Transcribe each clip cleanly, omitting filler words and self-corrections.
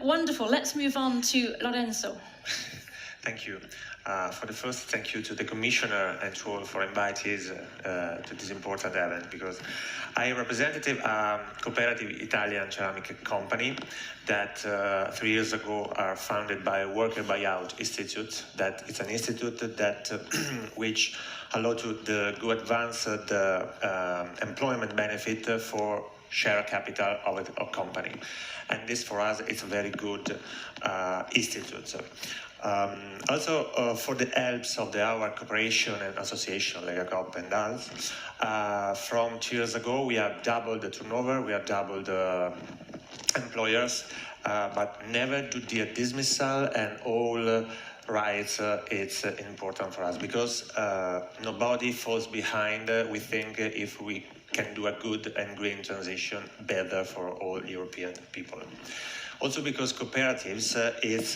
Wonderful. Let's move on to Lorenzo. Thank you. For the first, thank you to the Commissioner and to all for inviting us to this important event, because I represented a cooperative Italian ceramic company that 3 years ago are founded by a worker buyout institute. That it's an institute that which allow to the go advance the employment benefit for share capital of a company, and this for us is a very good institute. Also, for the helps of our cooperation and association, Legacoop and us, from 2 years ago we have doubled the turnover, we have doubled the employers, but never do the dismissal and all rights. It's important for us because nobody falls behind. We think if we can do a good and green transition better for all European people. Also because cooperatives is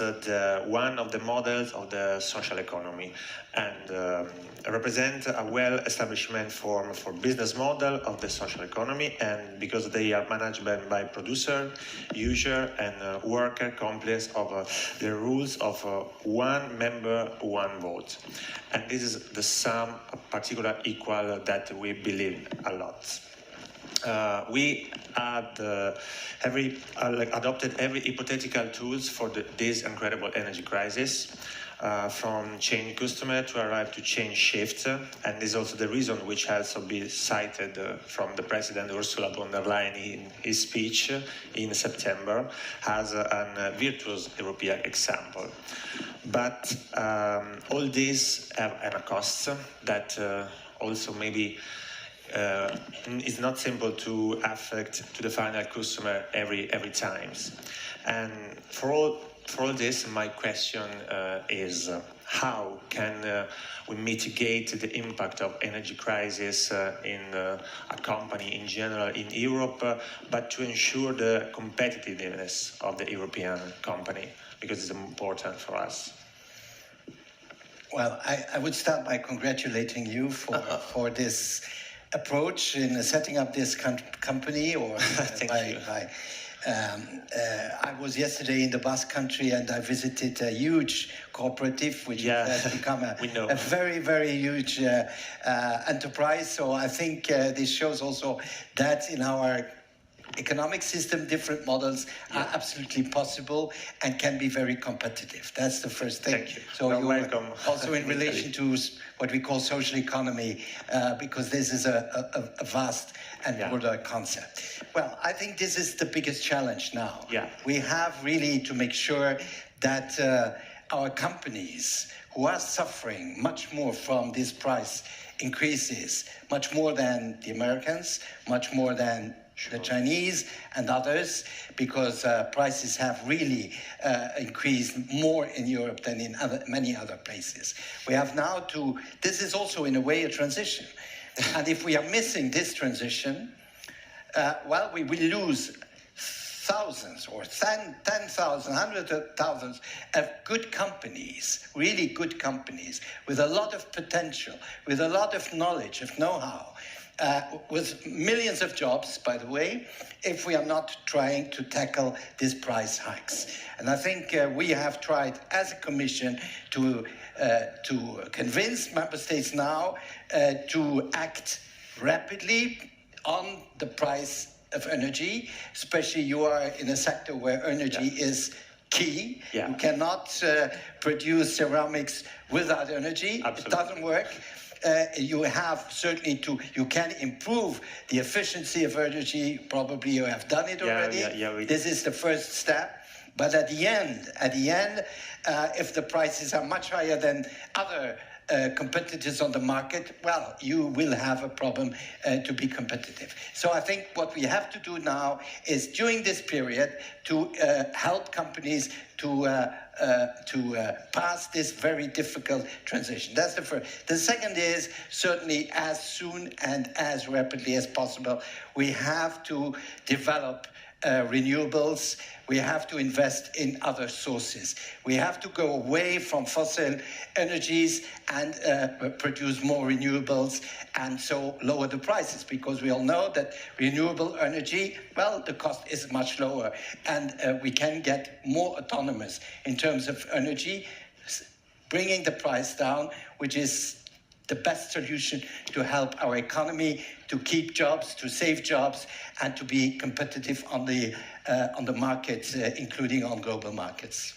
one of the models of the social economy and represent a well-establishment form for business model of the social economy, and because they are managed by producer, user and worker complex of the rules of one member, one vote. And this is the sum of particular equal that we believe a lot. We had adopted every hypothetical tools for this incredible energy crisis, from change customer to arrive to change shift, and this is also the reason which has also been cited from the President Ursula von der Leyen in his speech in September as a virtuous European example. But all this have a cost that also maybe it's not simple to affect to the final customer every times. And for all this, my question is how can we mitigate the impact of energy crisis in a company in general in Europe, but to ensure the competitiveness of the European company, because it's important for us. Well, I would start by congratulating you for this approach in setting up this company. Or I was yesterday in the Basque Country and I visited a huge cooperative which has become a very, very huge enterprise. So I think this shows also that in our economic system, different models are absolutely possible and can be very competitive. That's the first thing. Thank you. So you're welcome. Also in in relation to what we call social economy, because this is a vast and broader concept. Well, I think this is the biggest challenge now. We have really to make sure that our companies who are suffering much more from these price increases, much more than the Americans, much more than the Chinese and others, because prices have really increased more in Europe than in many other places. We have now to, this is also in a way a transition. And if we are missing this transition, well, we will lose thousands or 10,000, hundreds of thousands of good companies, really good companies, with a lot of potential, with a lot of knowledge, of know-how, with millions of jobs, by the way, if we are not trying to tackle these price hikes. And I think we have tried as a Commission to convince Member States now to act rapidly on the price of energy, especially you are in a sector where energy is key. You cannot produce ceramics without energy. Absolutely. It doesn't work. You have certainly you can improve the efficiency of energy. Probably you have done it already. This is the first step. But at the end, if the prices are much higher than other competitors on the market, well, you will have a problem to be competitive. So I think what we have to do now is during this period to help companies to pass this very difficult transition. That's the first. The second is certainly as soon and as rapidly as possible, we have to develop renewables. We have to invest in other sources. We have to go away from fossil energies and produce more renewables, and so lower the prices, because we all know that renewable energy, well, the cost is much lower, and we can get more autonomous in terms of energy, bringing the price down, which is the best solution to help our economy, to keep jobs, to save jobs, and to be competitive on the markets, including on global markets.